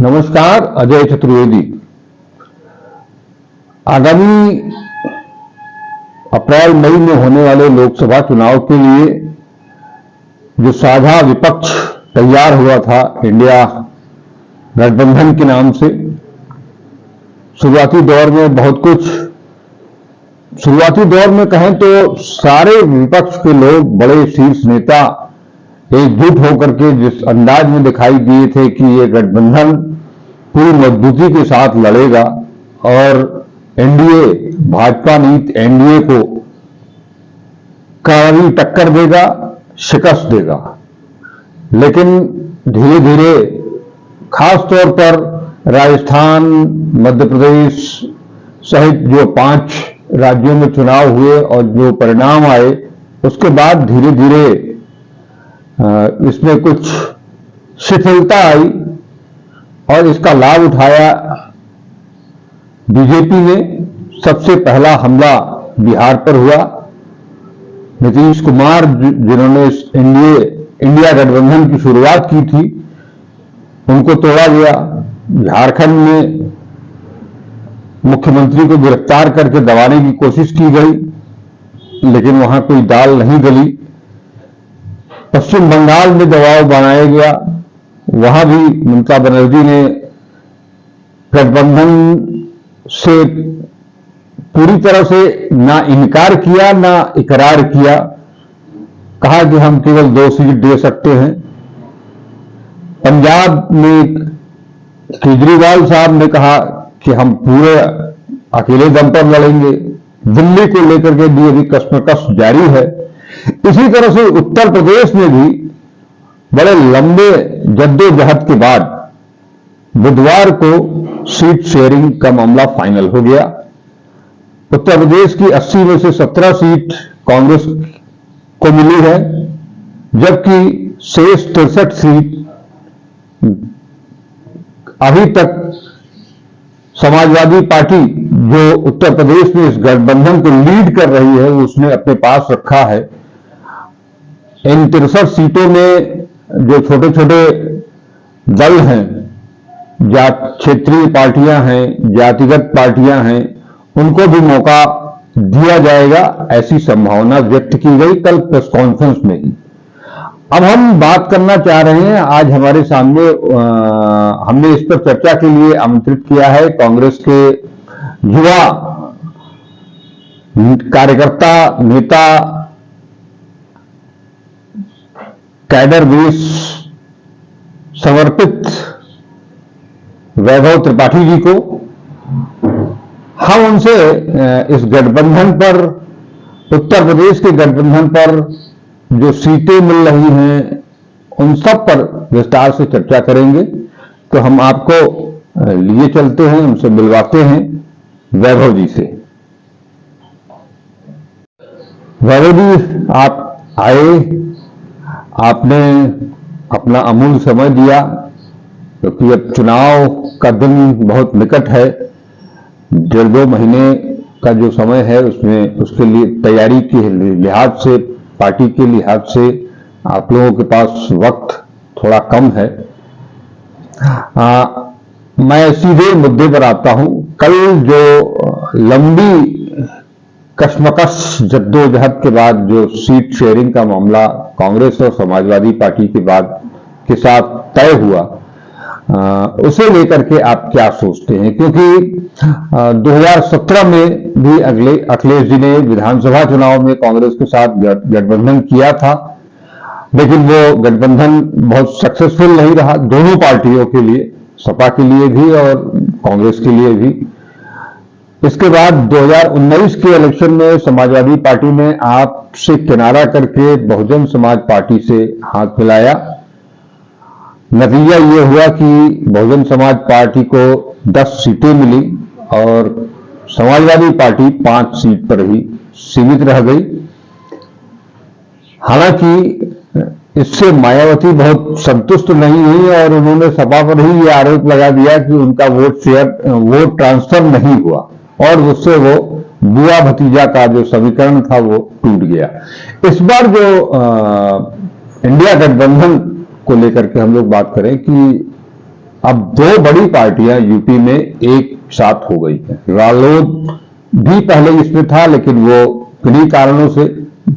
नमस्कार, अजय चतुर्वेदी। आगामी अप्रैल मई में होने वाले लोकसभा चुनाव के लिए जो साझा विपक्ष तैयार हुआ था इंडिया गठबंधन के नाम से, शुरुआती दौर में कहें तो सारे विपक्ष के लोग, बड़े शीर्ष नेता एकजुट होकर के जिस अंदाज में दिखाई दिए थे कि ये गठबंधन पूरी मजबूती के साथ लड़ेगा और एनडीए, भाजपा नीति एनडीए को कड़ी टक्कर देगा, शिकस्त देगा। लेकिन धीरे धीरे खास तौर पर राजस्थान, मध्य प्रदेश सहित जो 5 राज्यों में चुनाव हुए और जो परिणाम आए, उसके बाद धीरे धीरे इसमें कुछ शिथिलता आई और इसका लाभ उठाया बीजेपी ने। सबसे पहला हमला बिहार पर हुआ। नीतीश कुमार जिन्होंने इंडिया गठबंधन की शुरुआत की थी, उनको तोड़ा गया। झारखंड में मुख्यमंत्री को गिरफ्तार करके दबाने की कोशिश की गई, लेकिन वहां कोई दाल नहीं गली। पश्चिम बंगाल में दबाव बनाया गया, वहां भी ममता बनर्जी ने गठबंधन से पूरी तरह से ना इनकार किया ना इकरार किया, कहा कि हम केवल 2 सीट दे सकते हैं। पंजाब में केजरीवाल साहब ने कहा कि हम पूरे अकेले दम पर लड़ेंगे। दिल्ली को लेकर के भी अभी कश्मकश जारी है। इसी तरह से उत्तर प्रदेश में भी बड़े लंबे जद्दोजहद के बाद बुधवार को सीट शेयरिंग का मामला फाइनल हो गया। उत्तर प्रदेश की 80 में से 17 सीट कांग्रेस को मिली है, जबकि शेष 63 सीट अभी तक समाजवादी पार्टी, जो उत्तर प्रदेश में इस गठबंधन को लीड कर रही है, उसने अपने पास रखा है। इन 63 सीटों में जो छोटे छोटे दल हैं, क्षेत्रीय पार्टियां हैं, जातिगत पार्टियां हैं, उनको भी मौका दिया जाएगा, ऐसी संभावना व्यक्त की गई कल प्रेस कॉन्फ्रेंस में ही। अब हम बात करना चाह रहे हैं, आज हमारे सामने हमने इस पर चर्चा के लिए आमंत्रित किया है कांग्रेस के युवा कार्यकर्ता, नेता, कैडर बेस समर्पित वैभव त्रिपाठी जी को। हम उनसे इस गठबंधन पर, उत्तर प्रदेश के गठबंधन पर जो सीटें मिल रही हैं, उन सब पर विस्तार से चर्चा करेंगे। तो हम आपको लिए चलते हैं, उनसे मिलवाते हैं वैभव जी से। वैभव जी, आप आए, आपने अपना अमूल्य समय दिया, क्योंकि अब चुनाव का दिन बहुत निकट है। 1.5-2 महीने का जो समय है, उसमें उसके लिए तैयारी के लिहाज से, पार्टी के लिहाज से आप लोगों के पास वक्त थोड़ा कम है। मैं सीधे मुद्दे पर आता हूं। कल जो लंबी कश्मकश जद्दोजहद के बाद जो सीट शेयरिंग का मामला कांग्रेस और समाजवादी पार्टी के साथ तय हुआ, उसे लेकर के आप क्या सोचते हैं? क्योंकि 2017 में भी अखिलेश जी ने विधानसभा चुनाव में कांग्रेस के साथ गठबंधन किया था, लेकिन वो गठबंधन बहुत सक्सेसफुल नहीं रहा, दोनों पार्टियों के लिए, सपा के लिए भी और कांग्रेस के लिए भी। इसके बाद 2019 के इलेक्शन में समाजवादी पार्टी ने आपसे किनारा करके बहुजन समाज पार्टी से हाथ मिलाया। नतीजा ये हुआ कि बहुजन समाज पार्टी को 10 सीटें मिली और समाजवादी पार्टी 5 सीट पर ही सीमित रह गई। हालांकि इससे मायावती बहुत संतुष्ट नहीं हुई और उन्होंने सपा पर ही ये आरोप लगा दिया कि उनका वोट ट्रांसफर नहीं हुआ और उससे वो बुआ भतीजा का जो समीकरण था वो टूट गया। इस बार जो इंडिया गठबंधन को लेकर के हम लोग बात करें कि अब दो बड़ी पार्टियां यूपी में एक साथ हो गई हैं। रालोद भी पहले इसमें था, लेकिन वो किन्हीं कारणों से,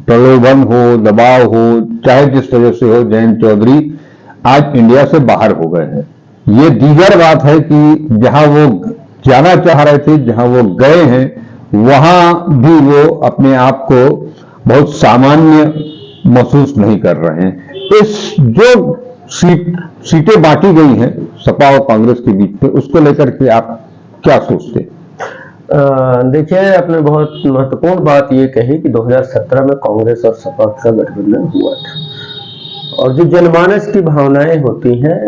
प्रलोभन हो, दबाव हो, चाहे जिस वजह से हो, जयंत चौधरी आज इंडिया से बाहर हो गए हैं। ये दीगर बात है कि जहां वो जाना चाह रहे थे, जहां वो गए हैं, वहां भी वो अपने आप को बहुत सामान्य महसूस नहीं कर रहे हैं। इस जो सीटें बांटी गई हैं सपा और कांग्रेस के बीच में, उसको लेकर के आप क्या सोचते हैं? देखिए, आपने बहुत महत्वपूर्ण बात ये कही कि 2017 में कांग्रेस और सपा का गठबंधन हुआ था, और जो जनमानस की भावनाएं होती हैं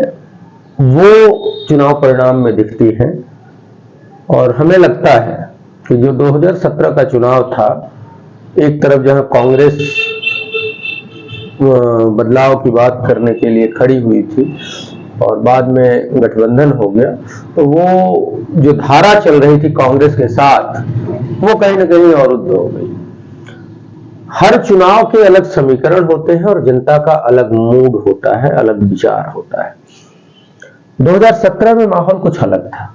वो चुनाव परिणाम में दिखती हैं। और हमें लगता है कि जो 2017 का चुनाव था, एक तरफ जहां कांग्रेस बदलाव की बात करने के लिए खड़ी हुई थी और बाद में गठबंधन हो गया, तो वो जो धारा चल रही थी कांग्रेस के साथ, वो कहीं ना कहीं अवरुद्ध हो गई। हर चुनाव के अलग समीकरण होते हैं और जनता का अलग मूड होता है, अलग विचार होता है। 2017 में माहौल कुछ अलग था।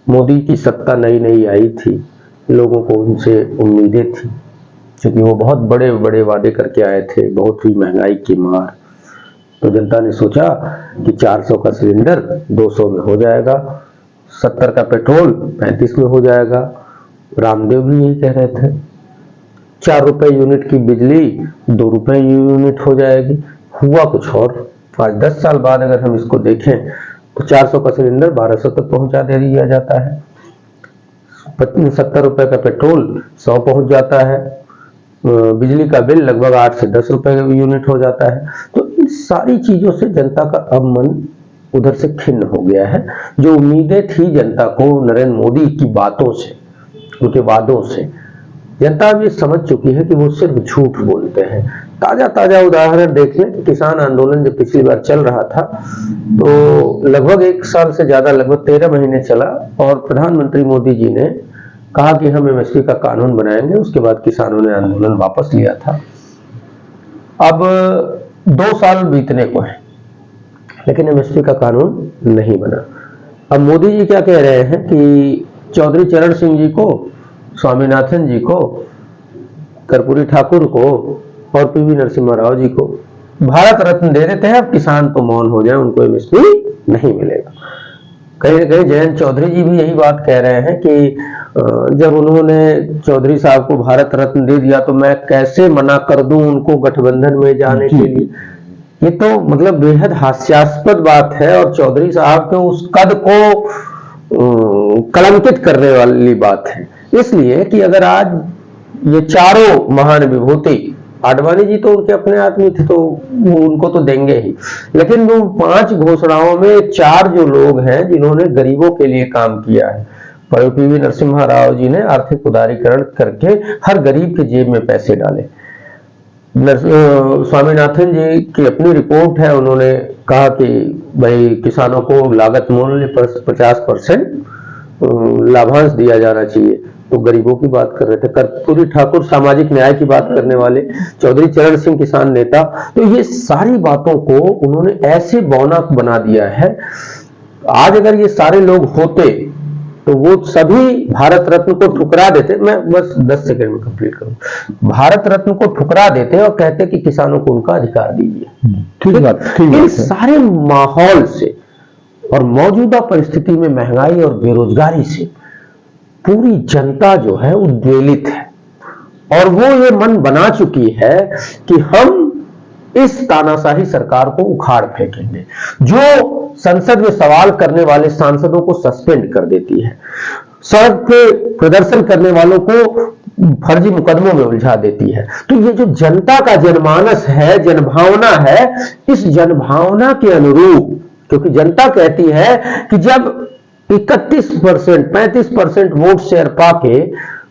मोदी की सत्ता नई नई आई थी, लोगों को उनसे उम्मीदें थी, क्योंकि वो बहुत बड़े बड़े वादे करके आए थे, बहुत ही महंगाई की मार। तो जनता ने सोचा कि 400 का सिलेंडर 200 में हो जाएगा, 70 का पेट्रोल 35 में हो जाएगा। रामदेव भी यही कह रहे थे। 4 रुपए यूनिट की बिजली 2 रुपए यूनिट हो जाएगी। हुआ कुछ और। आज 10 साल बाद अगर हम इसको देखें तो 400 का सिलेंडर 1200 तक पहुंचा दे दिया जाता है, 70 रुपए का पेट्रोल 100 पहुंच जाता है, बिजली का बिल लगभग 8 से 10 रुपए यूनिट हो जाता है। तो इन सारी चीजों से जनता का अब मन उधर से खिन्न हो गया है। जो उम्मीदें थी जनता को नरेंद्र मोदी की बातों से, उनके वादों से, जनता अब ये समझ चुकी है कि वो सिर्फ झूठ बोलते हैं। ताजा ताजा उदाहरण देख लें, किसान आंदोलन जब पिछली बार चल रहा था तो लगभग 1 साल से ज्यादा, लगभग 13 महीने चला, और प्रधानमंत्री मोदी जी ने कहा कि हम एमएसपी का कानून बनाएंगे। उसके बाद किसानों ने आंदोलन वापस लिया था। अब 2 साल बीतने को है, लेकिन एमएसपी का कानून नहीं बना। अब मोदी जी क्या कह रहे हैं कि चौधरी चरण सिंह जी को, स्वामीनाथन जी को, कर्पूरी ठाकुर को और पीवी नरसिम्हा राव जी को भारत रत्न दे देते हैं, अब किसान तो मौन हो जाए, उनको एमएसपी नहीं मिलेगा। कहीं ना कहीं जयंत चौधरी जी भी यही बात कह रहे हैं कि जब उन्होंने चौधरी साहब को भारत रत्न दे दिया तो मैं कैसे मना कर दूं उनको गठबंधन में जाने के लिए। ये तो मतलब बेहद हास्यास्पद बात है और चौधरी साहब के उस कद को कलंकित करने वाली बात है। इसलिए कि अगर आज ये चारों महान विभूति, आडवाणी जी तो उनके अपने आदमी थे तो उनको तो देंगे ही, लेकिन वो 5 घोषणाओं में 4 जो लोग हैं जिन्होंने गरीबों के लिए काम किया है, पीवी नरसिम्हा राव जी ने आर्थिक उदारीकरण करके हर गरीब के जेब में पैसे डाले। स्वामीनाथन जी की अपनी रिपोर्ट है, उन्होंने कहा कि भाई किसानों को लागत मूल्य पर 50% लाभांश दिया जाना चाहिए, तो गरीबों की बात कर रहे थे। कर्पूरी ठाकुर सामाजिक न्याय की बात करने वाले, चौधरी चरण सिंह किसान नेता। तो ये सारी बातों को उन्होंने ऐसे बौना बना दिया है। आज अगर ये सारे लोग होते तो वो सभी भारत रत्न को ठुकरा देते। मैं बस 10 सेकंड में कंप्लीट करूं। भारत रत्न को ठुकरा देते और कहते कि किसानों को उनका अधिकार दीजिए। ठीक बात। इन सारे माहौल से और मौजूदा परिस्थिति में महंगाई और बेरोजगारी से पूरी जनता जो है उद्वेलित है, और वो ये मन बना चुकी है कि हम इस तानाशाही सरकार को उखाड़ फेंकेंगे, जो संसद में सवाल करने वाले सांसदों को सस्पेंड कर देती है, सड़क पे प्रदर्शन करने वालों को फर्जी मुकदमों में उलझा देती है। तो ये जो जनता का जनमानस है, जनभावना है, इस जनभावना के अनुरूप, क्योंकि जनता कहती है कि जब 31% 35% वोट शेयर पाके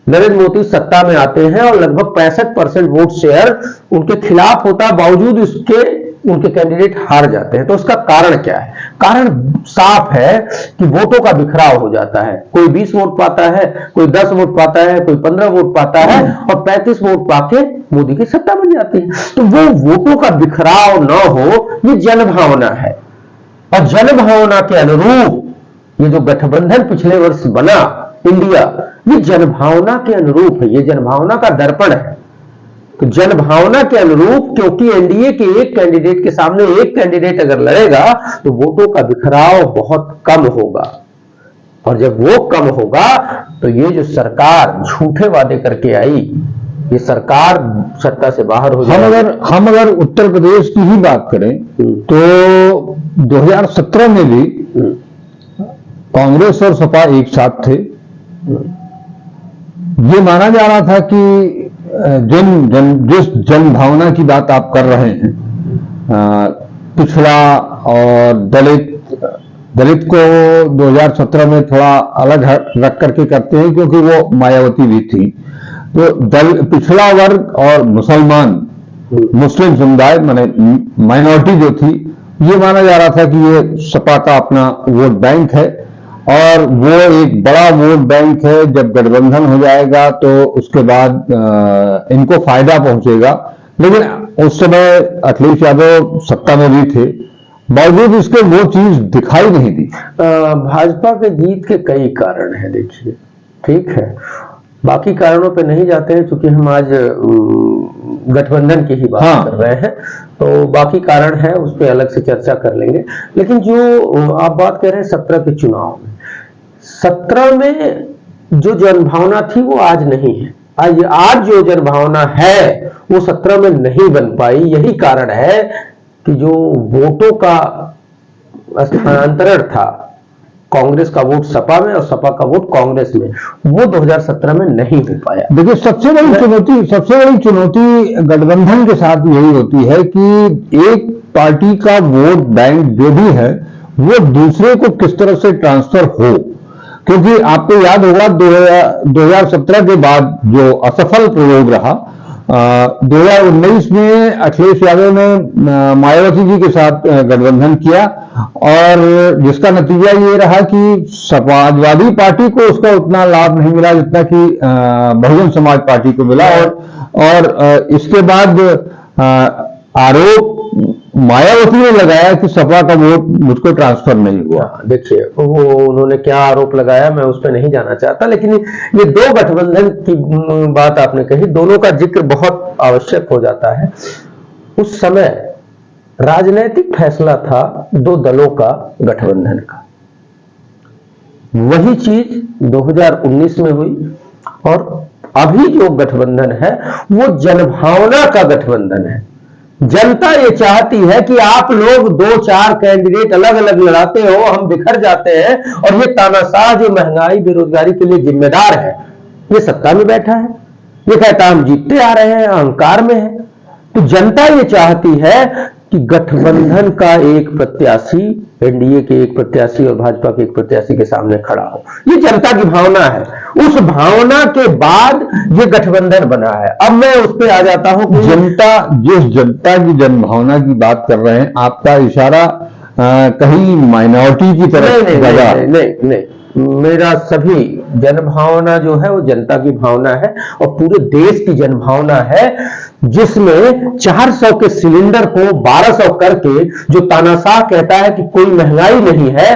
नरेंद्र मोदी सत्ता में आते हैं और लगभग 65% वोट शेयर उनके खिलाफ होता, बावजूद उसके उनके कैंडिडेट हार जाते हैं, तो उसका कारण क्या है? कारण साफ है कि वोटों का बिखराव हो जाता है। कोई 20 वोट पाता है, कोई 10 वोट पाता है, कोई 15 वोट पाता है, और 35 वोट पाके मोदी की सत्ता बन जाती है। तो वो वोटों का बिखराव न हो, ये जनभावना है। और जनभावना के अनुरूप ये जो गठबंधन पिछले वर्ष बना इंडिया, ये जनभावना के अनुरूप है, ये जनभावना का दर्पण है। तो जनभावना के अनुरूप, क्योंकि एनडीए के एक कैंडिडेट के सामने एक कैंडिडेट अगर लड़ेगा तो वोटों का बिखराव बहुत कम होगा, और जब वो कम होगा तो ये जो सरकार झूठे वादे करके आई, ये सरकार सत्ता से बाहर हो जाएगी। हम अगर उत्तर प्रदेश की ही बात करें तो 2017 में भी कांग्रेस और सपा एक साथ थे। ये माना जा रहा था कि जिस जन भावना की बात आप कर रहे हैं, पिछड़ा और दलित को 2017 में थोड़ा अलग रख करके करते हैं, क्योंकि वो मायावती भी थी। तो पिछड़ा वर्ग और मुस्लिम समुदाय माने माइनॉरिटी जो थी, ये माना जा रहा था कि ये सपा का अपना वोट बैंक है और वो एक बड़ा वोट बैंक है। जब गठबंधन हो जाएगा तो उसके बाद इनको फायदा पहुंचेगा। लेकिन उस समय अखिलेश यादव सत्ता में भी थे, बावजूद इसके वो चीज दिखाई नहीं दी। भाजपा के जीत के कई कारण हैं, देखिए, ठीक है, बाकी कारणों पे नहीं जाते हैं क्योंकि हम आज गठबंधन की ही बात कर रहे हैं, तो बाकी कारण है उस पर अलग से चर्चा कर लेंगे। लेकिन जो आप बात कर रहे हैं 17 के चुनाव में, 17 में जो जनभावना थी वो आज नहीं है। आज जो जनभावना है वो 17 में नहीं बन पाई। यही कारण है कि जो वोटों का स्थानांतरण था, कांग्रेस का वोट सपा में और सपा का वोट कांग्रेस में, वो 2017 में नहीं हो पाया। देखिए, सबसे बड़ी चुनौती गठबंधन के साथ यही होती है कि एक पार्टी का वोट बैंक जो भी है वो दूसरे को किस तरह से ट्रांसफर हो। क्योंकि आपको याद होगा 2017 के बाद जो असफल प्रयोग रहा, 2019 में अखिलेश यादव ने मायावती जी के साथ गठबंधन किया और जिसका नतीजा ये रहा कि समाजवादी पार्टी को उसका उतना लाभ नहीं मिला जितना कि बहुजन समाज पार्टी को मिला। और इसके बाद आरोप मायावती ने लगाया कि सपा का वोट मुझको ट्रांसफर नहीं हुआ। देखिए, वो उन्होंने क्या आरोप लगाया मैं उस पर नहीं जाना चाहता, लेकिन ये दो गठबंधन की बात आपने कही, दोनों का जिक्र बहुत आवश्यक हो जाता है। उस समय राजनीतिक फैसला था दो दलों का गठबंधन का। वही चीज 2019 में हुई और अभी जो गठबंधन है वो जनभावना का गठबंधन है। जनता ये चाहती है कि आप लोग 2-4 कैंडिडेट अलग अलग लड़ाते हो, हम बिखर जाते हैं, और ये तानाशाह जो महंगाई बेरोजगारी के लिए जिम्मेदार है, ये सत्ता में बैठा है, ये कहता हम जीतते आ रहे हैं, अहंकार में है। तो जनता ये चाहती है कि गठबंधन का एक प्रत्याशी, एनडीए के एक प्रत्याशी और भाजपा के एक प्रत्याशी के सामने खड़ा हो। ये जनता की भावना है। उस भावना के बाद ये गठबंधन बना है। अब मैं उस पर आ जाता हूं कि जिस जनता की जनभावना की बात कर रहे हैं, आपका इशारा कहीं माइनॉरिटी की तरफ नहीं, मेरा सभी जनभावना जो है वो जनता की भावना है और पूरे देश की जनभावना है, जिसमें 400 के सिलेंडर को 1200 करके जो तानाशाह कहता है कि कोई महंगाई नहीं है,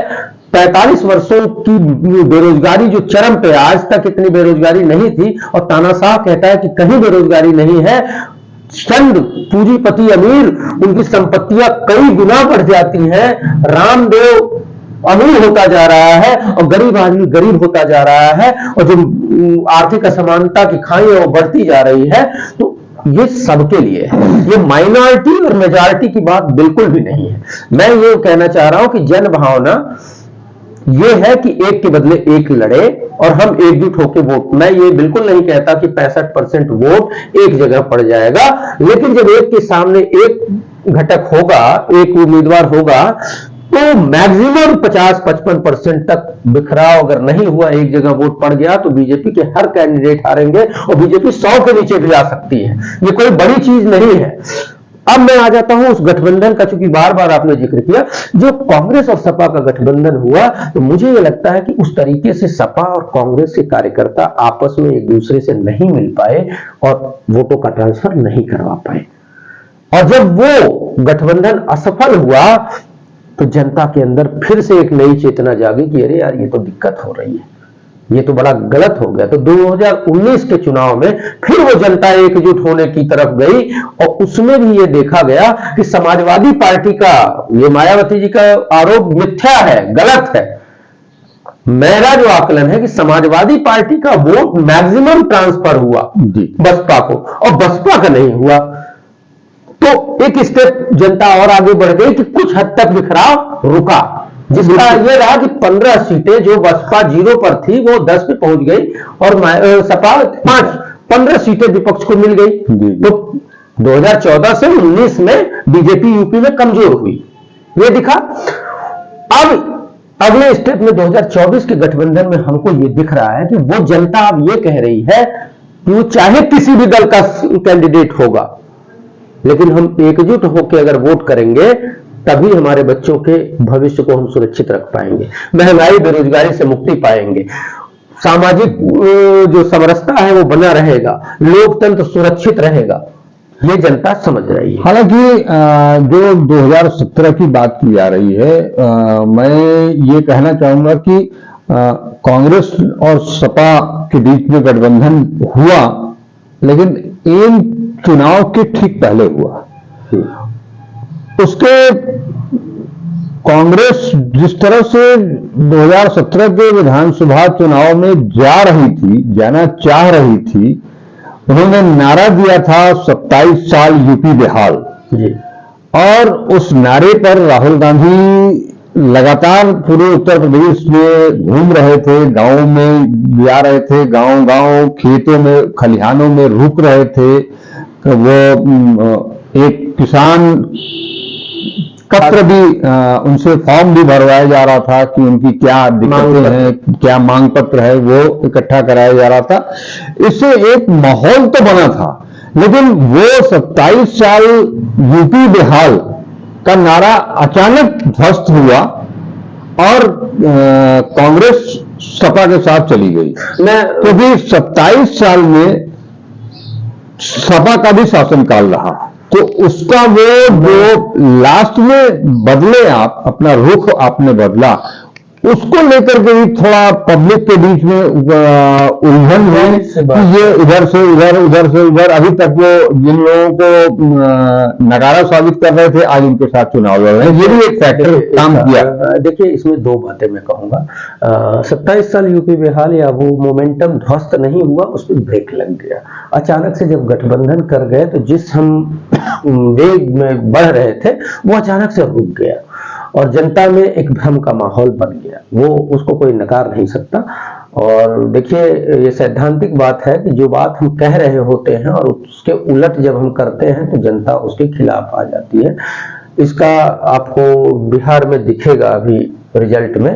45 वर्षों की बेरोजगारी जो चरम पे, आज तक इतनी बेरोजगारी नहीं थी, और तानाशाह कहता है कि कहीं बेरोजगारी नहीं है। चंद पूंजीपति अमीर, उनकी संपत्तियां कई गुना बढ़ जाती हैं। रामदेव अमीर होता जा रहा है और गरीब आदमी गरीब होता जा रहा है, और जो आर्थिक असमानता की खाई है वो बढ़ती जा रही है। तो ये सबके लिए है, ये माइनॉरिटी और मेजॉरिटी की बात बिल्कुल भी नहीं है। मैं ये कहना चाह रहा हूं कि जन भावना ये है कि एक के बदले एक लड़े और हम एकजुट होकर वोट। मैं ये बिल्कुल नहीं कहता कि 65% वोट एक जगह पड़ जाएगा, लेकिन जब एक के सामने एक घटक होगा, एक उम्मीदवार होगा, तो मैक्सिमम 50-55% तक बिखराव अगर नहीं हुआ, एक जगह वोट पड़ गया, तो बीजेपी के हर कैंडिडेट हारेंगे और बीजेपी 100 के नीचे भी आ सकती है। ये कोई बड़ी चीज नहीं है। अब मैं आ जाता हूं उस गठबंधन का, चूंकि बार बार आपने जिक्र किया, जो कांग्रेस और सपा का गठबंधन हुआ, तो मुझे यह लगता है कि उस तरीके से सपा और कांग्रेस के कार्यकर्ता आपस में एक दूसरे से नहीं मिल पाए और वोटों का ट्रांसफर नहीं करवा पाए। और जब वो गठबंधन असफल हुआ तो जनता के अंदर फिर से एक नई चेतना जागी कि अरे यार ये तो दिक्कत हो रही है, ये तो बड़ा गलत हो गया। तो 2019 के चुनाव में फिर वो जनता एकजुट होने की तरफ गई और उसमें भी ये देखा गया कि समाजवादी पार्टी का, ये मायावती जी का आरोप मिथ्या है, गलत है। मेरा जो आकलन है कि समाजवादी पार्टी का वोट मैक्सिमम ट्रांसफर हुआ बसपा को, और बसपा का नहीं हुआ। तो एक स्टेप जनता और आगे बढ़ गई कि कुछ हद तक बिखराव रुका, जिसका ये रहा कि 15 सीटें जो बसपा 0 पर थी वो 10 पे पहुंच गई और सपा 15 सीटें विपक्ष को मिल गई। तो 2014 से 19 में बीजेपी यूपी में कमजोर हुई, ये दिखा। अब अगले स्टेप में 2024 के गठबंधन में हमको ये दिख रहा है कि वो जनता अब ये कह रही है कि वो चाहे किसी भी दल का कैंडिडेट होगा, लेकिन हम एकजुट होकर अगर वोट करेंगे तभी हमारे बच्चों के भविष्य को हम सुरक्षित रख पाएंगे, महंगाई बेरोजगारी से मुक्ति पाएंगे, सामाजिक जो समरसता है वो बना रहेगा, लोकतंत्र सुरक्षित रहेगा। ये जनता समझ रही है। हालांकि जो 2017 की बात की जा रही है, मैं ये कहना चाहूंगा कि कांग्रेस और सपा के बीच में गठबंधन हुआ, लेकिन इन चुनाव के ठीक पहले हुआ। उसके कांग्रेस जिस तरह से 2017 के विधानसभा चुनाव में जाना चाह रही थी, उन्होंने नारा दिया था 27 साल यूपी बेहाल, और उस नारे पर राहुल गांधी लगातार पूरे उत्तर प्रदेश में घूम रहे थे, गांवों में जा रहे थे, गांव-गांव खेतों में खलिहानों में रुक रहे थे। वो एक किसान पत्र भी उनसे फॉर्म भी भरवाया जा रहा था कि उनकी क्या दिक्कतें हैं, क्या मांग पत्र है, वो इकट्ठा कराया जा रहा था। इससे एक माहौल तो बना था, लेकिन वो 27 साल यूपी बेहाल का नारा अचानक ध्वस्त हुआ और कांग्रेस सपा के साथ चली गई। क्योंकि 27 साल में सपा का भी शासनकाल रहा, तो उसका वो जो लास्ट में बदले, आप अपना रुख आपने बदला, उसको लेकर के भी थोड़ा पब्लिक के बीच में उलझन हुई कि ये इधर से उधर, उधर से उधर। अभी तक वो जिन लोगों को नकारा साबित कर रहे थे, आज उनके साथ चुनाव लड़ रहे हैं। ये भी एक फैक्टर काम किया। देखिए, इसमें दो बातें मैं कहूंगा। 27 साल यूपी बेहाल या वो मोमेंटम ध्वस्त नहीं हुआ, उस पर ब्रेक लग गया। अचानक से जब गठबंधन कर गए तो जिस हम वेग में बढ़ रहे थे वो अचानक से रुक गया और जनता में एक भ्रम का माहौल बन गया। वो उसको कोई नकार नहीं सकता। और देखिए, ये सैद्धांतिक बात है कि जो बात हम कह रहे होते हैं और उसके उलट जब हम करते हैं तो जनता उसके खिलाफ आ जाती है। इसका आपको बिहार में दिखेगा अभी रिजल्ट में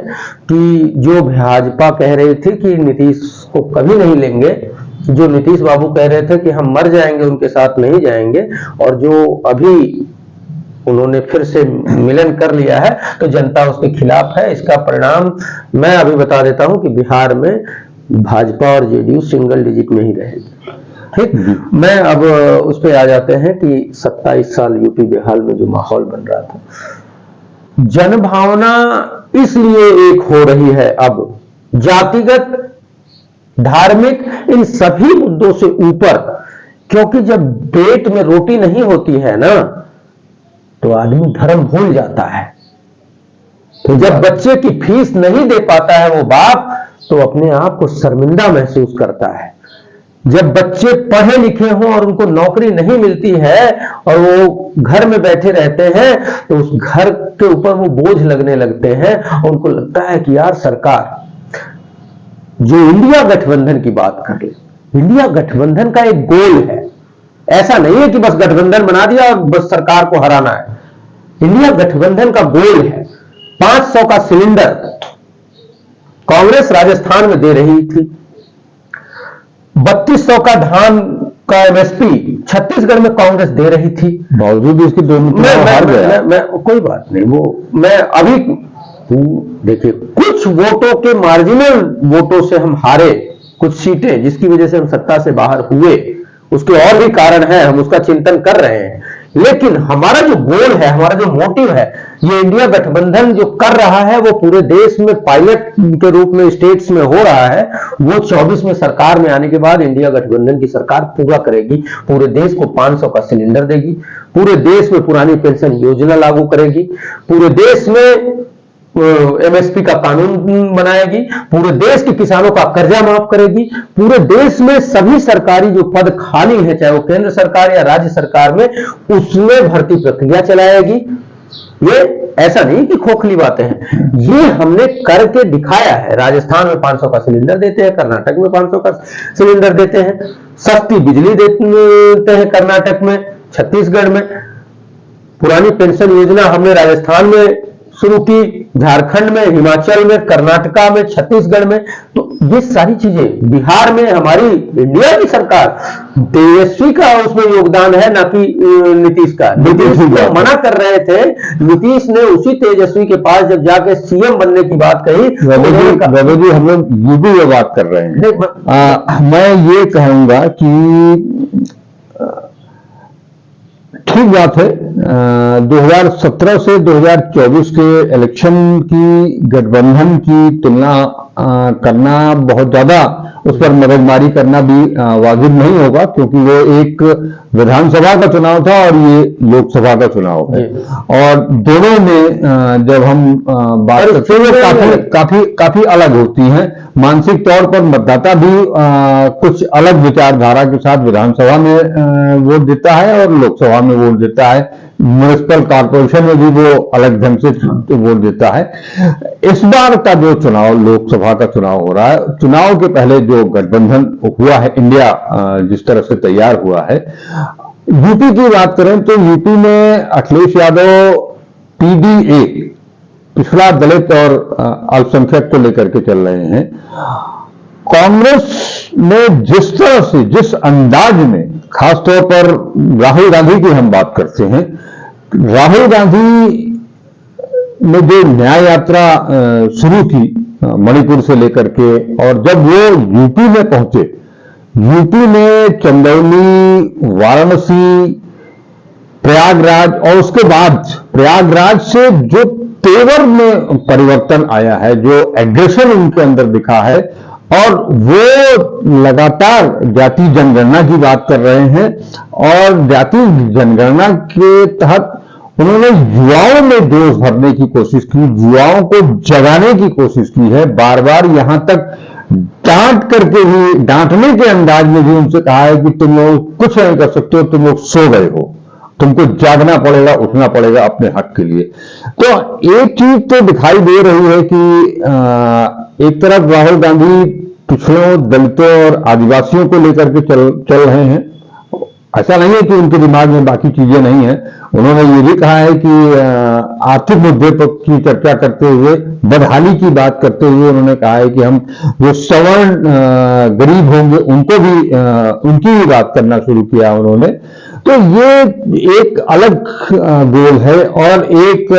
कि जो भाजपा कह रही थी कि नीतीश को कभी नहीं लेंगे, जो नीतीश बाबू कह रहे थे कि हम मर जाएंगे उनके साथ नहीं जाएंगे, और जो अभी उन्होंने फिर से मिलन कर लिया है, तो जनता उसके खिलाफ है। इसका परिणाम मैं अभी बता देता हूं कि बिहार में भाजपा और जेडीयू सिंगल डिजिट में ही रहेगी। ठीक, मैं अब उस पे आ जाते हैं कि 27 साल यूपी बिहार में जो माहौल बन रहा था, जनभावना इसलिए एक हो रही है अब, जातिगत, धार्मिक, इन सभी मुद्दों से ऊपर, क्योंकि जब पेट में रोटी नहीं होती है ना, तो आदमी धर्म भूल जाता है। तो जब बच्चे की फीस नहीं दे पाता है वो बाप, तो अपने आप को शर्मिंदा महसूस करता है। जब बच्चे पढ़े लिखे हों और उनको नौकरी नहीं मिलती है और वो घर में बैठे रहते हैं, तो उस घर के ऊपर वो बोझ लगने लगते हैं और उनको लगता है कि यार सरकार जो इंडिया गठबंधन की बात कर ले, इंडिया गठबंधन का एक गोल है। ऐसा नहीं है कि बस गठबंधन बना दिया और बस सरकार को हराना है। इंडिया गठबंधन का गोल है 500 का सिलेंडर कांग्रेस राजस्थान में दे रही थी, 3200 का धान का एमएसपी छत्तीसगढ़ में कांग्रेस दे रही थी। बावजूद इसके दोनों मैं कोई बात नहीं, वो मैं अभी देखिए, कुछ वोटों के मार्जिनल वोटों से हम हारे कुछ सीटें, जिसकी वजह से हम सत्ता से बाहर हुए। उसके और भी कारण हैं, हम उसका चिंतन कर रहे हैं। लेकिन हमारा जो गोल है, हमारा जो मोटिव है, ये इंडिया गठबंधन जो कर रहा है वो पूरे देश में पायलट के रूप में स्टेट्स में हो रहा है, वो 24 में सरकार में आने के बाद इंडिया गठबंधन की सरकार पूरा करेगी। पूरे देश को 500 का सिलेंडर देगी, पूरे देश में पुरानी पेंशन योजना लागू करेगी, पूरे देश में एमएसपी का कानून बनाएगी, पूरे देश के किसानों का कर्जा माफ करेगी, पूरे देश में सभी सरकारी जो पद खाली हैं, चाहे वो केंद्र सरकार या राज्य सरकार में, उसमें भर्ती प्रक्रिया चलाएगी। ये ऐसा नहीं कि खोखली बातें हैं, ये हमने करके दिखाया है। राजस्थान में 500 का सिलेंडर देते हैं, कर्नाटक में 500 का सिलेंडर देते हैं, सस्ती बिजली देते हैं कर्नाटक में, छत्तीसगढ़ में। पुरानी पेंशन योजना हमने राजस्थान में शुरू की, झारखंड में, हिमाचल में, कर्नाटका में, छत्तीसगढ़ में। तो ये सारी चीजें बिहार में हमारी इंडिया की सरकार, तेजस्वी का उसमें योगदान है, ना कि नीतीश का। नीतीश को मना कर रहे थे, नीतीश ने उसी तेजस्वी के पास जब जाके सीएम बनने की बात कही। रवि जी, हम लोग यूपी में बात कर रहे हैं। मैं ये कहूंगा कि ठीक बात है, 2017 से 2024 के इलेक्शन की गठबंधन की तुलना करना बहुत ज्यादा, उस पर मगजमारी करना भी वाजिब नहीं होगा, क्योंकि वो एक विधानसभा का चुनाव था और ये लोकसभा का चुनाव है। और दोनों में जब हम बात करते हैं काफी काफी अलग होती हैं। मानसिक तौर पर मतदाता भी कुछ अलग विचारधारा के साथ विधानसभा में वोट देता है और लोकसभा में वोट देता है। म्युनिसिपल कॉर्पोरेशन में भी वो अलग ढंग से वोट देता है। इस बार का जो चुनाव, लोकसभा का चुनाव हो रहा है, चुनाव के पहले जो गठबंधन हुआ है, इंडिया जिस तरह से तैयार हुआ है, यूपी की बात करें तो यूपी में अखिलेश यादव पीडीए, पिछड़ा दलित और अल्पसंख्यक को लेकर के चल रहे हैं। कांग्रेस ने जिस तरह से, जिस अंदाज में, खासतौर पर राहुल गांधी की हम बात करते हैं, राहुल गांधी ने जो न्याय यात्रा शुरू की मणिपुर से लेकर के, और जब वो यूपी में पहुंचे, यूपी में चंदौली, वाराणसी, प्रयागराज, और उसके बाद प्रयागराज से जो तेवर में परिवर्तन आया है, जो एग्रेशन उनके अंदर दिखा है, और वो लगातार जाति जनगणना की बात कर रहे हैं, और जाति जनगणना के तहत उन्होंने युवाओं में जोश भरने की कोशिश की, युवाओं को जगाने की कोशिश की है। बार बार यहां तक डांट करके भी, डांटने के अंदाज में भी उनसे कहा है कि तुम लोग कुछ नहीं कर सकते हो, तुम लोग सो गए हो, तुमको जागना पड़ेगा, उठना पड़ेगा अपने हक के लिए। तो एक चीज तो दिखाई दे रही है कि एक तरफ राहुल गांधी पिछड़ों, दलितों और आदिवासियों को लेकर के चल रहे हैं। ऐसा नहीं है कि उनके दिमाग में बाकी चीजें नहीं है। उन्होंने ये भी कहा है कि आर्थिक मुद्दे पर की चर्चा करते हुए, बदहाली की बात करते हुए उन्होंने कहा है कि हम जो सवर्ण गरीब होंगे उनको भी, उनकी भी बात करना शुरू किया उन्होंने। तो ये एक अलग गोल है, और एक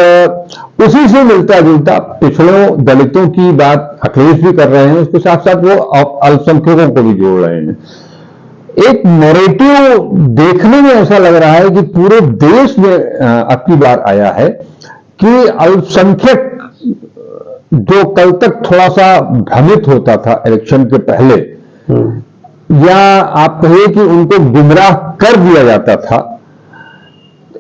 उसी से मिलता जुलता पिछड़ों, दलितों की बात अखिलेश भी कर रहे हैं, उसके साथ साथ वो अल्पसंख्यकों को भी जोड़ रहे हैं। एक नैरेटिव देखने में ऐसा लग रहा है कि पूरे देश में अब की बार आया है कि अल्पसंख्यक, जो कल तक थोड़ा सा भ्रमित होता था इलेक्शन के पहले, या आप कहिए कि उनको गुमराह कर दिया जाता था,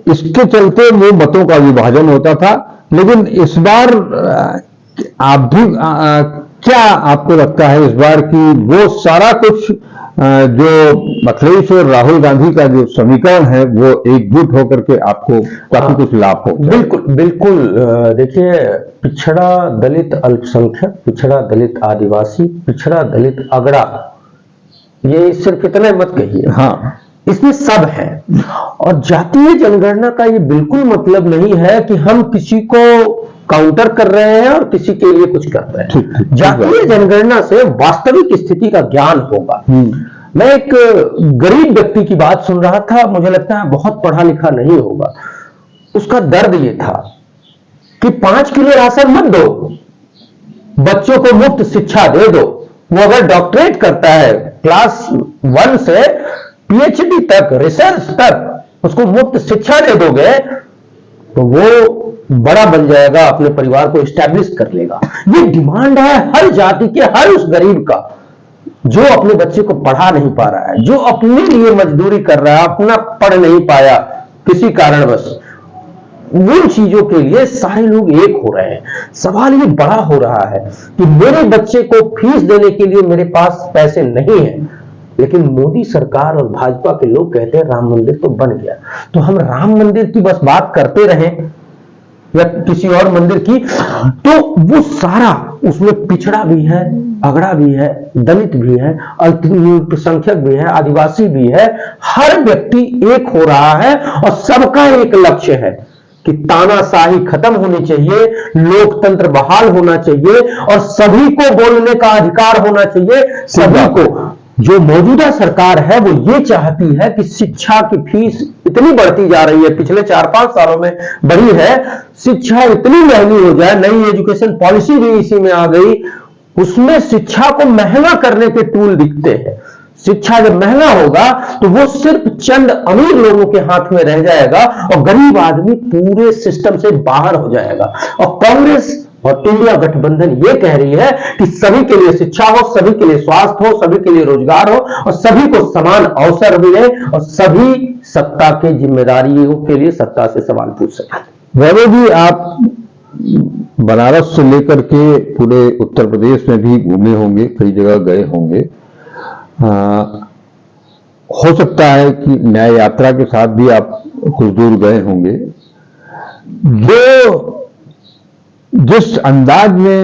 इसके चलते वो मतों का विभाजन होता था। लेकिन इस बार आप भी क्या आपको लगता है इस बार की वो सारा कुछ जो अखिलेश और राहुल गांधी का जो समीकरण है, वो एकजुट होकर के आपको काफी कुछ लाभ हो? बिल्कुल बिल्कुल। देखिए, पिछड़ा दलित अल्पसंख्यक, पिछड़ा दलित आदिवासी, पिछड़ा दलित अगड़ा, ये सिर्फ इतना मत कहिए, हाँ, इसमें सब है। और जातीय जनगणना का ये बिल्कुल मतलब नहीं है कि हम किसी को काउंटर कर रहे हैं और किसी के लिए कुछ कर रहे हैं। जातीय जनगणना से वास्तविक स्थिति का ज्ञान होगा। मैं एक गरीब व्यक्ति की बात सुन रहा था, मुझे लगता है बहुत पढ़ा लिखा नहीं होगा। उसका दर्द ये था कि 5 किलो राशन मत दो, बच्चों को मुफ्त शिक्षा दे दो। वो अगर डॉक्टरेट करता है, क्लास 1 से पीएचडी तक, रिसर्च तक, उसको मुफ्त शिक्षा दे दोगे तो वो बड़ा बन जाएगा, अपने परिवार को एस्टैब्लिश कर लेगा। ये डिमांड है हर जाति के, हर उस गरीब का जो अपने बच्चे को पढ़ा नहीं पा रहा है, जो अपने लिए मजदूरी कर रहा है, अपना पढ़ नहीं पाया किसी कारणवश। उन चीजों के लिए सारे लोग एक हो रहे हैं। सवाल ये बड़ा हो रहा है कि मेरे बच्चे को फीस देने के लिए मेरे पास पैसे नहीं है, लेकिन मोदी सरकार और भाजपा के लोग कहते हैं राम मंदिर तो बन गया, तो हम राम मंदिर की बस बात करते रहें या किसी और मंदिर की, तो वो सारा उसमें पिछड़ा भी है, अगड़ा भी है, दलित भी है, अल्पसंख्यक भी है, आदिवासी भी है, हर व्यक्ति एक हो रहा है और सबका एक लक्ष्य है कि तानाशाही खत्म होनी चाहिए, लोकतंत्र बहाल होना चाहिए और सभी को बोलने का अधिकार होना चाहिए। सभी को। जो मौजूदा सरकार है वो ये चाहती है कि शिक्षा की फीस इतनी बढ़ती जा रही है, पिछले 4-5 सालों में बढ़ी है, शिक्षा इतनी महंगी हो जाए, नई एजुकेशन पॉलिसी भी इसी में आ गई, उसमें शिक्षा को महंगा करने के टूल दिखते हैं। शिक्षा जब महंगा होगा तो वो सिर्फ चंद अमीर लोगों के हाथ में रह जाएगा और गरीब आदमी पूरे सिस्टम से बाहर हो जाएगा। और कांग्रेस और इंडिया गठबंधन ये कह रही है कि सभी के लिए शिक्षा हो, सभी के लिए स्वास्थ्य हो, सभी के लिए रोजगार हो और सभी को समान अवसर मिले और सभी सत्ता के जिम्मेदारियों के लिए सत्ता से सवाल पूछ सके। वैभव जी, आप बनारस से लेकर के पूरे उत्तर प्रदेश में भी घूमे होंगे, कई जगह गए होंगे। हो सकता है कि न्याय यात्रा के साथ भी आप कुछ दूर गए होंगे। जिस अंदाज में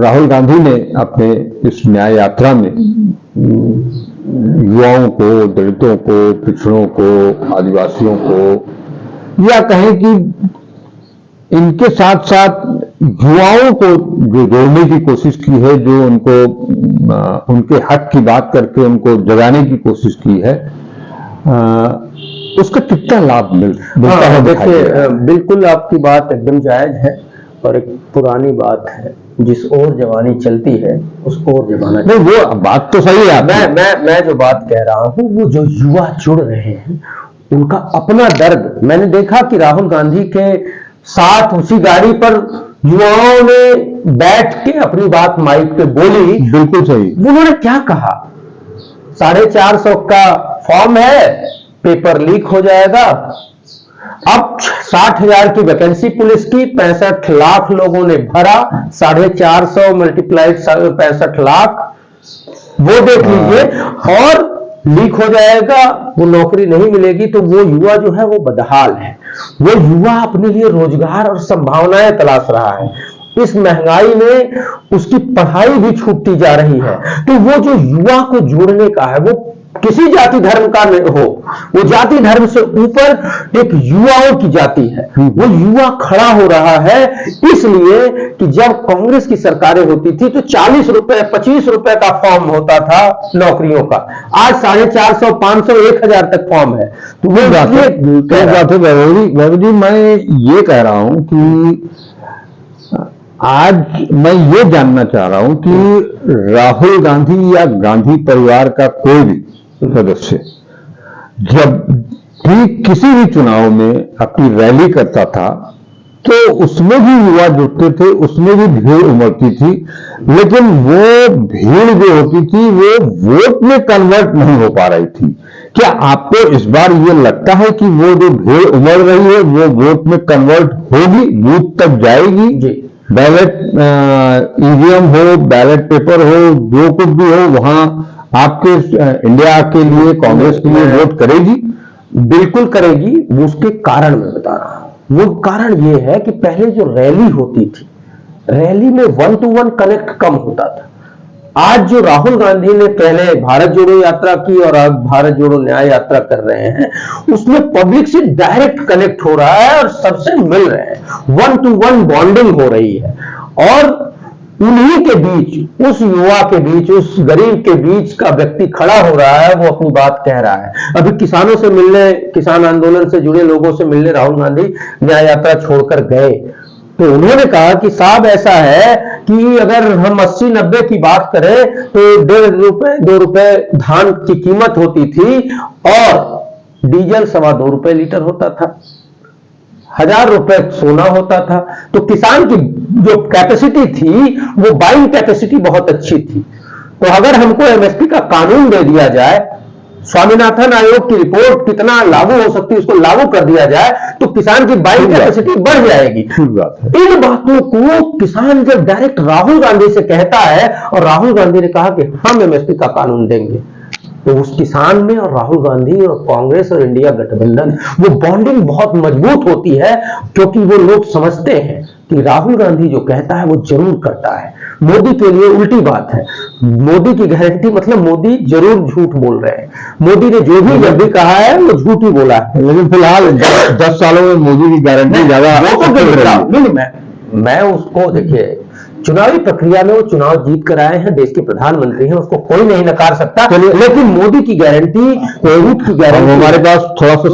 राहुल गांधी ने अपने इस न्याय यात्रा में युवाओं को, दलितों को, पिछड़ों को, आदिवासियों को, या कहें कि इनके साथ साथ युवाओं को जो जोड़ने की कोशिश की है, जो उनको उनके हक की बात करके उनको जगाने की कोशिश की है, उसका कितना लाभ मिलता है? देखिए, बिल्कुल आपकी बात एकदम जायज है और एक पुरानी बात है, जिस ओर जवानी चलती है उस ओर जमाना नहीं, वो बात तो सही है। मैं जो बात कह रहा हूं, वो जो युवा जुड़ रहे हैं उनका अपना दर्द, मैंने देखा कि राहुल गांधी के साथ उसी गाड़ी पर युवाओं ने बैठ के अपनी बात माइक पे बोली। बिल्कुल सही। उन्होंने क्या कहा, 450 का फॉर्म है, पेपर लीक हो जाएगा, अब 60,000 की वैकेंसी पुलिस की, 65 लाख लोगों ने भरा, 450 मल्टीप्लाइड 65 लाख, वो देख लीजिए, और लीक हो जाएगा, वो नौकरी नहीं मिलेगी। तो वो युवा जो है वो बदहाल है, वो युवा अपने लिए रोजगार और संभावनाएं तलाश रहा है। इस महंगाई में उसकी पढ़ाई भी छूटती जा रही है। तो वो जो युवा को जोड़ने का है, वो किसी जाति धर्म का हो, वो जाति धर्म से ऊपर एक युवाओं की जाति है। वो युवा खड़ा हो रहा है, इसलिए कि जब कांग्रेस की सरकारें होती थी तो 40 रुपए 25 रुपए का फॉर्म होता था नौकरियों का, आज 450 500 1000 तक फॉर्म है। तो वो बात है वैभव जी, मैं ये कह रहा हूं कि आज मैं ये जानना चाह रहा हूं कि राहुल गांधी या गांधी परिवार का कोई भी सदस्य जब भी किसी भी चुनाव में अपनी रैली करता था तो उसमें भी युवा जुटते थे, उसमें भी भीड़ उमड़ती थी, लेकिन वो भीड़ जो होती थी वो वोट में कन्वर्ट नहीं हो पा रही थी। क्या आपको इस बार ये लगता है कि वो जो भीड़ उमड़ रही है वो वोट में कन्वर्ट होगी, बूथ तक जाएगी? बैलेट ईवीएम हो, बैलेट पेपर हो, जो कुछ भी हो, वहां आपके इंडिया के लिए, कांग्रेस के लिए वोट करेगी? बिल्कुल करेगी। वो उसके कारण मैं बता रहा हूं। वो कारण ये है कि पहले जो रैली होती थी, रैली में 1 to 1 कनेक्ट कम होता था। आज जो राहुल गांधी ने पहले भारत जोड़ो यात्रा की और अब भारत जोड़ो न्याय यात्रा कर रहे हैं, उसमें पब्लिक से डायरेक्ट कनेक्ट हो रहा है और सबसे मिल रहे हैं, 1 to 1 बॉन्डिंग हो रही है। और उन्हीं के बीच, उस युवा के बीच, उस गरीब के बीच का व्यक्ति खड़ा हो रहा है, वो अपनी बात कह रहा है। अभी किसानों से मिलने, किसान आंदोलन से जुड़े लोगों से मिलने राहुल गांधी न्याय यात्रा छोड़कर गए, तो उन्होंने कहा कि साहब ऐसा है कि अगर हम 80-90 की बात करें तो 1.5 रुपए 2 रुपए धान की कीमत होती थी और डीजल 2.25 रुपए लीटर होता था, 1000 रुपए सोना होता था। तो किसान की जो कैपेसिटी थी वो बाइंग कैपेसिटी बहुत अच्छी थी। तो अगर हमको एमएसपी का कानून दे दिया जाए, स्वामीनाथन आयोग की रिपोर्ट कितना लागू हो सकती है उसको लागू कर दिया जाए, तो किसान की बाइंग कैपेसिटी बढ़ जाएगी। इन बातों को किसान जब डायरेक्ट राहुल गांधी से कहता है, और राहुल गांधी ने कहा कि हम एमएसपी का कानून देंगे, तो उस किसान में और राहुल गांधी और कांग्रेस और इंडिया गठबंधन वो बॉन्डिंग बहुत मजबूत होती है, क्योंकि वो लोग समझते हैं कि राहुल गांधी जो कहता है वो जरूर करता है। मोदी के लिए उल्टी बात है, मोदी की गारंटी मतलब मोदी जरूर झूठ बोल रहे हैं। मोदी ने जो भी जब भी कहा है वो झूठ ही बोला है। लेकिन फिलहाल 10 सालों में मोदी की गारंटी ज्यादा मैं उसको देखिए, चुनावी प्रक्रिया में वो चुनाव जीत कर आए हैं, देश के प्रधानमंत्री हैं, उसको कोई नहीं नकार सकता। लेकिन मोदी की गारंटी, कोविड की गारंटी, हमारे पास थोड़ा सा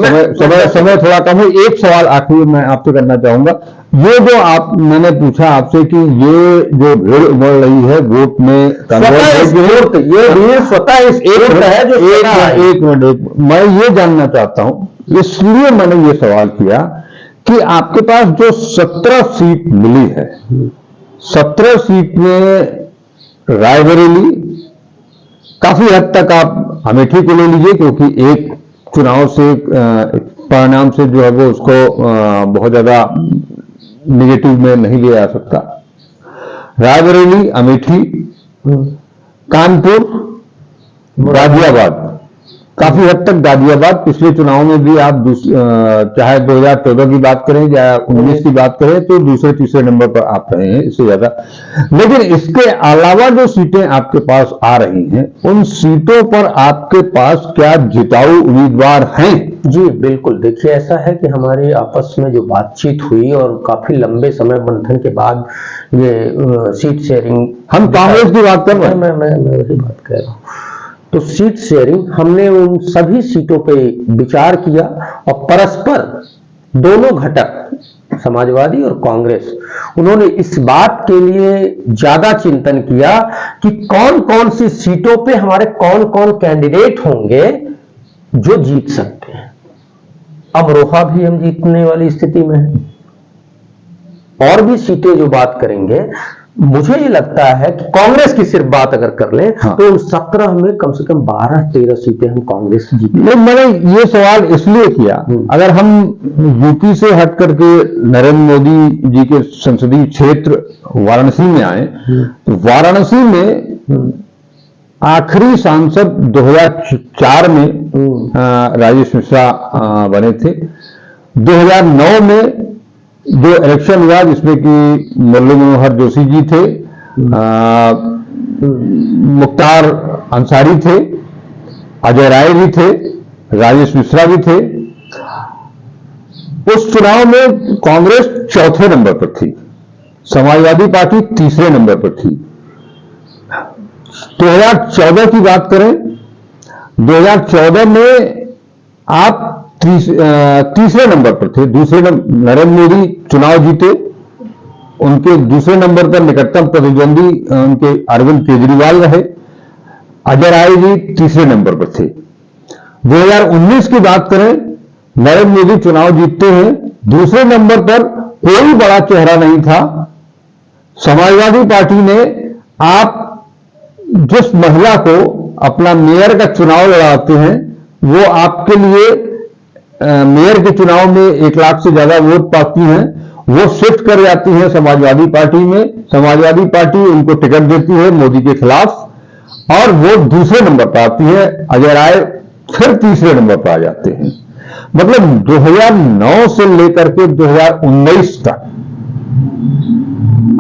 समय थोड़ा कम है। एक सवाल आखिर मैं आपसे करना चाहूंगा, ये जो मैंने पूछा आपसे कि ये जो भीड़ उमड़ रही है वोट में स्वतः एक मिनट, मैं ये जानना चाहता हूं, इसलिए मैंने ये सवाल किया कि आपके पास जो 17 सीट मिली है, 17 सीट में रायबरेली, काफी हद तक आप अमेठी को ले लीजिए क्योंकि एक चुनाव से परिणाम से जो है वो उसको बहुत ज्यादा निगेटिव में नहीं लिया जा सकता। रायबरेली, अमेठी, कानपुर, गाजियाबाद, काफी हद तक गाजियाबाद पिछले चुनाव में भी आप चाहे 2014 की बात करें या 19 की बात करें तो दूसरे तीसरे नंबर पर आप रहे हैं, इससे ज्यादा। लेकिन इसके अलावा जो सीटें आपके पास आ रही हैं, उन सीटों पर आपके पास क्या जिताऊ उम्मीदवार हैं? जी बिल्कुल, देखिए ऐसा है कि हमारी आपस में जो बातचीत हुई और काफी लंबे समय मंथन के बाद ये सीट शेयरिंग, हम कांग्रेस की बात कर रहे हैं, मैं वही बात कह रहा हूँ। तो सीट शेयरिंग, हमने उन सभी सीटों पे विचार किया और परस्पर दोनों घटक, समाजवादी और कांग्रेस, उन्होंने इस बात के लिए ज्यादा चिंतन किया कि कौन कौन सी सीटों पे हमारे कौन कौन कैंडिडेट होंगे जो जीत सकते हैं। अमरोहा भी हम जीतने वाली स्थिति में है, और भी सीटें जो बात करेंगे, मुझे ये लगता है कि कांग्रेस की सिर्फ बात अगर कर लें तो उन 17 में कम से कम 12-13 सीटें हम कांग्रेस की जीतेंगे। मैंने ये सवाल इसलिए किया, अगर हम यूपी से हट करके नरेंद्र मोदी जी के संसदीय क्षेत्र वाराणसी में आए, तो वाराणसी में आखिरी सांसद 2004 में राजेश मिश्रा बने थे। 2009 में जो इलेक्शन हुआ जिसमें कि मुरली मनोहर जोशी जी थे, मुख्तार अंसारी थे, अजय राय भी थे, राजेश मिश्रा भी थे। उस चुनाव में कांग्रेस चौथे नंबर पर थी, समाजवादी पार्टी तीसरे नंबर पर थी। 2014 की बात करें, 2014 में आप तीसरे नंबर पर थे, दूसरे नरेंद्र मोदी चुनाव जीते, उनके दूसरे नंबर पर निकटतम प्रतिद्वंदी उनके अरविंद केजरीवाल रहे, अजय राय जी तीसरे नंबर पर थे। 2019 की बात करें, नरेंद्र मोदी चुनाव जीतते हैं, दूसरे नंबर पर कोई बड़ा चेहरा नहीं था। समाजवादी पार्टी ने आप जिस महिला को अपना मेयर का चुनाव लड़ाते हैं, वो आपके लिए मेयर के चुनाव में 1 लाख से ज्यादा वोट पाती हैं, वो शिफ्ट कर जाती हैं समाजवादी पार्टी में। समाजवादी पार्टी उनको टिकट देती है मोदी के खिलाफ और वो दूसरे नंबर पर आती है, अजय राय फिर तीसरे नंबर पर आ जाते हैं। मतलब 2009 से लेकर के 2019 तक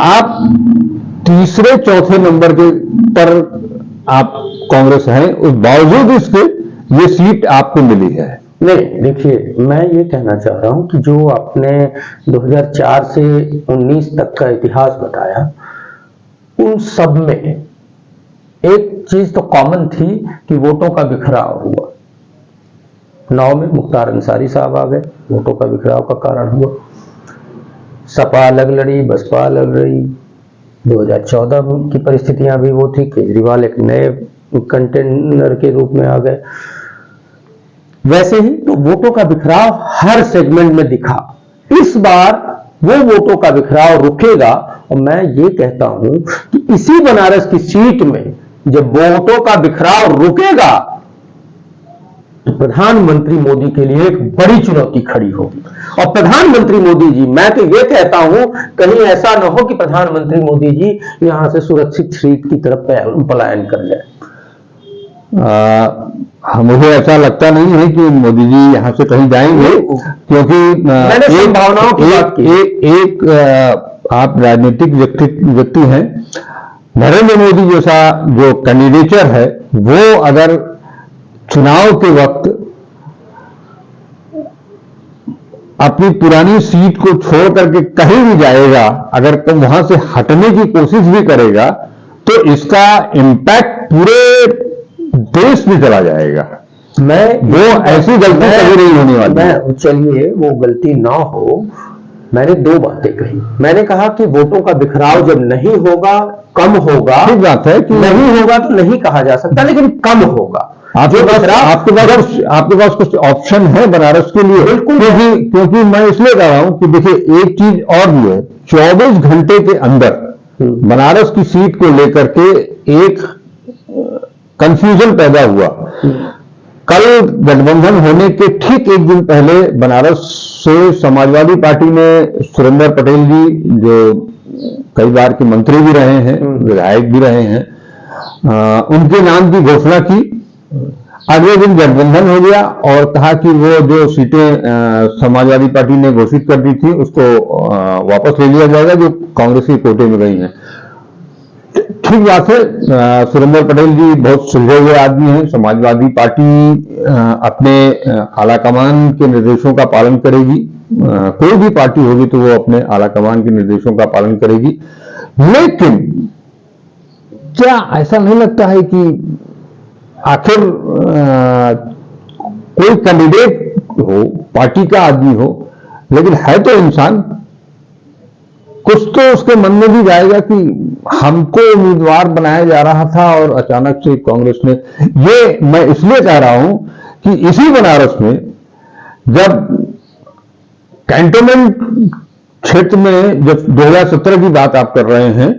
आप तीसरे चौथे नंबर के पर आप कांग्रेस हैं, उस बावजूद इसके ये सीट आपको मिली है। नहीं, देखिए मैं ये कहना चाह रहा हूं कि जो आपने 2004 से 19 तक का इतिहास बताया, उन सब में एक चीज तो कॉमन थी कि वोटों का बिखराव हुआ। 9 में मुख्तार अंसारी साहब आ गए, वोटों का बिखराव का कारण हुआ। सपा अलग लड़ी, बसपा अलग लड़ी। 2014 की परिस्थितियां भी वो थी, केजरीवाल एक नए कंटेनर के रूप में आ गए। वैसे ही तो वोटों का बिखराव हर सेगमेंट में दिखा। इस बार वो वोटों का बिखराव रुकेगा और मैं ये कहता हूं कि इसी बनारस की सीट में जब वोटों का बिखराव रुकेगा तो प्रधानमंत्री मोदी के लिए एक बड़ी चुनौती खड़ी होगी। और प्रधानमंत्री मोदी जी, मैं तो ये कहता हूं कहीं ऐसा ना हो कि प्रधानमंत्री मोदी जी यहां से सुरक्षित सीट की तरफ पलायन कर जाए। मुझे ऐसा लगता नहीं है कि मोदी जी यहां से कहीं जाएंगे, क्योंकि मैंने संभावनाओं की बात की। आप राजनीतिक व्यक्ति हैं। नरेंद्र मोदी जैसा जो कैंडिडेचर है वो अगर चुनाव के वक्त अपनी पुरानी सीट को छोड़ करके कहीं भी जाएगा, अगर तो वहां से हटने की कोशिश भी करेगा तो इसका इम्पैक्ट पूरे देश में चला जाएगा। वो ऐसी गलती कभी नहीं होने वाली। चलिए वो गलती ना हो। मैंने दो बातें कही। मैंने कहा कि वोटों का बिखराव जब नहीं होगा, कम होगा। ठीक बात है कि नहीं होगा तो नहीं कहा जा सकता, लेकिन कम होगा। आपके पास कुछ ऑप्शन है बनारस के लिए? बिल्कुल, क्योंकि मैं इसलिए कह रहा हूं कि देखिए एक चीज और भी है, 24 घंटे के अंदर बनारस की सीट को लेकर के एक कंफ्यूजन पैदा हुआ। कल गठबंधन होने के ठीक एक दिन पहले बनारस से समाजवादी पार्टी ने सुरेंद्र पटेल जी, जो कई बार के मंत्री भी रहे हैं, विधायक भी रहे हैं, उनके नाम की घोषणा की। अगले दिन गठबंधन हो गया और कहा कि वो जो सीटें समाजवादी पार्टी ने घोषित कर दी थी उसको वापस ले लिया जाएगा, जो कांग्रेस के कोटे में गई हैं। ठीक बात है, सुरेंद्र पटेल जी बहुत सुलझे हुए आदमी हैं। समाजवादी पार्टी अपने आलाकमान के निर्देशों का पालन करेगी। कोई भी पार्टी होगी तो वो अपने आलाकमान के निर्देशों का पालन करेगी। लेकिन क्या ऐसा नहीं लगता है कि आखिर कोई कैंडिडेट हो, पार्टी का आदमी हो, लेकिन है तो इंसान, कुछ तो उसके मन में भी जाएगा कि हमको उम्मीदवार बनाया जा रहा था और अचानक से कांग्रेस ने। ये मैं इसलिए कह रहा हूं कि इसी बनारस में जब कैंटोनमेंट क्षेत्र में, जब 2017 की बात आप कर रहे हैं,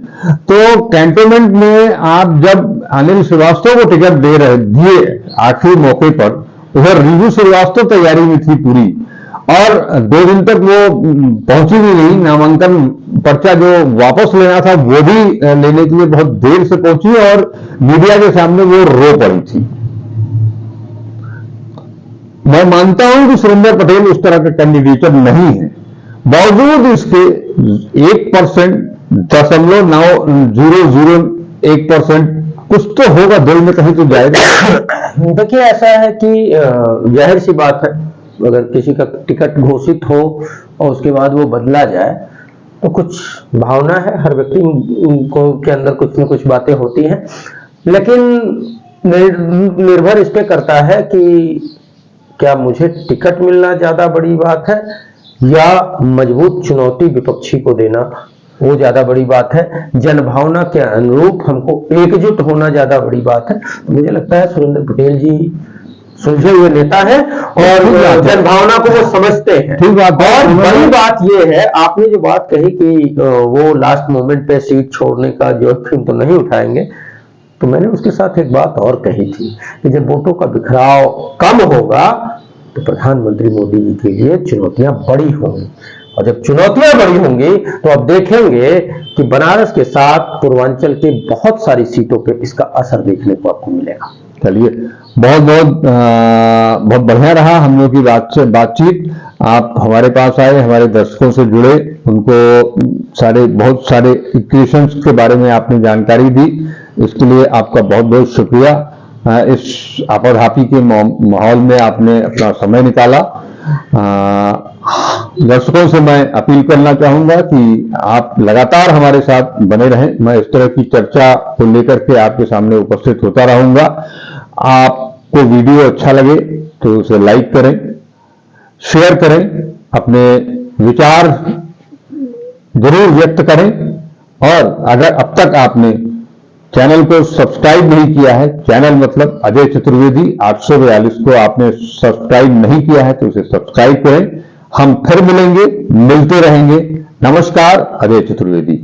तो कैंटोनमेंट में आप जब अनिल श्रीवास्तव को टिकट दिए आखिरी मौके पर, उधर रिजू श्रीवास्तव तैयारी में थी पूरी, और 2 दिन तक वो पहुंची भी नहीं। नामांकन पर्चा जो वापस लेना था वो भी लेने के लिए बहुत देर से पहुंची और मीडिया के सामने वो रो पड़ी थी। मैं मानता हूं कि सुरेंद्र पटेल उस तरह का कैंडिडेट नहीं है, बावजूद इसके 1%, 0.901% कुछ तो होगा, दिल में कहीं तो जाएगा। देखिए ऐसा है कि जाहिर सी बात है, अगर किसी का टिकट घोषित हो और उसके बाद वो बदला जाए तो कुछ भावना है, हर व्यक्ति को के अंदर कुछ न कुछ बातें होती हैं। लेकिन निर्भर इस पे करता है कि क्या मुझे टिकट मिलना ज्यादा बड़ी बात है या मजबूत चुनौती विपक्षी को देना वो ज्यादा बड़ी बात है। जनभावना के अनुरूप हमको एकजुट होना ज्यादा बड़ी बात है। तो मुझे लगता है सुरेंद्र पटेल जी सुलझे हुए नेता है और जनभावना को वो समझते हैं। ठीक बात है। और बड़ी बात ये है, आपने जो बात कही कि वो लास्ट मोमेंट पे सीट छोड़ने का जोखिम तो नहीं उठाएंगे, तो मैंने उसके साथ एक बात और कही थी कि जब वोटों का बिखराव कम होगा तो प्रधानमंत्री मोदी जी के लिए चुनौतियां बड़ी होंगी, और जब चुनौतियां बड़ी होंगी तो आप देखेंगे कि बनारस के साथ पूर्वांचल के बहुत सारी सीटों पे इसका असर देखने को आपको मिलेगा। चलिए, बहुत बढ़िया रहा हम लोग की बातचीत। आप हमारे पास आए, हमारे दर्शकों से जुड़े, उनको बहुत सारे इक्वेशंस के बारे में आपने जानकारी दी, इसके लिए आपका बहुत बहुत शुक्रिया। इस आपाधापी के माहौल में आपने अपना समय निकाला। दर्शकों से मैं अपील करना चाहूंगा कि आप लगातार हमारे साथ बने रहें। मैं इस तरह की चर्चा को लेकर के आपके सामने उपस्थित होता रहूंगा। आपको वीडियो अच्छा लगे तो उसे लाइक करें, शेयर करें, अपने विचार जरूर व्यक्त करें, और अगर अब तक आपने चैनल को सब्सक्राइब नहीं किया है, चैनल मतलब अजय चतुर्वेदी 842 को आपने सब्सक्राइब नहीं किया है तो इसे सब्सक्राइब करें। हम फिर मिलेंगे, मिलते रहेंगे। नमस्कार, अजय चतुर्वेदी।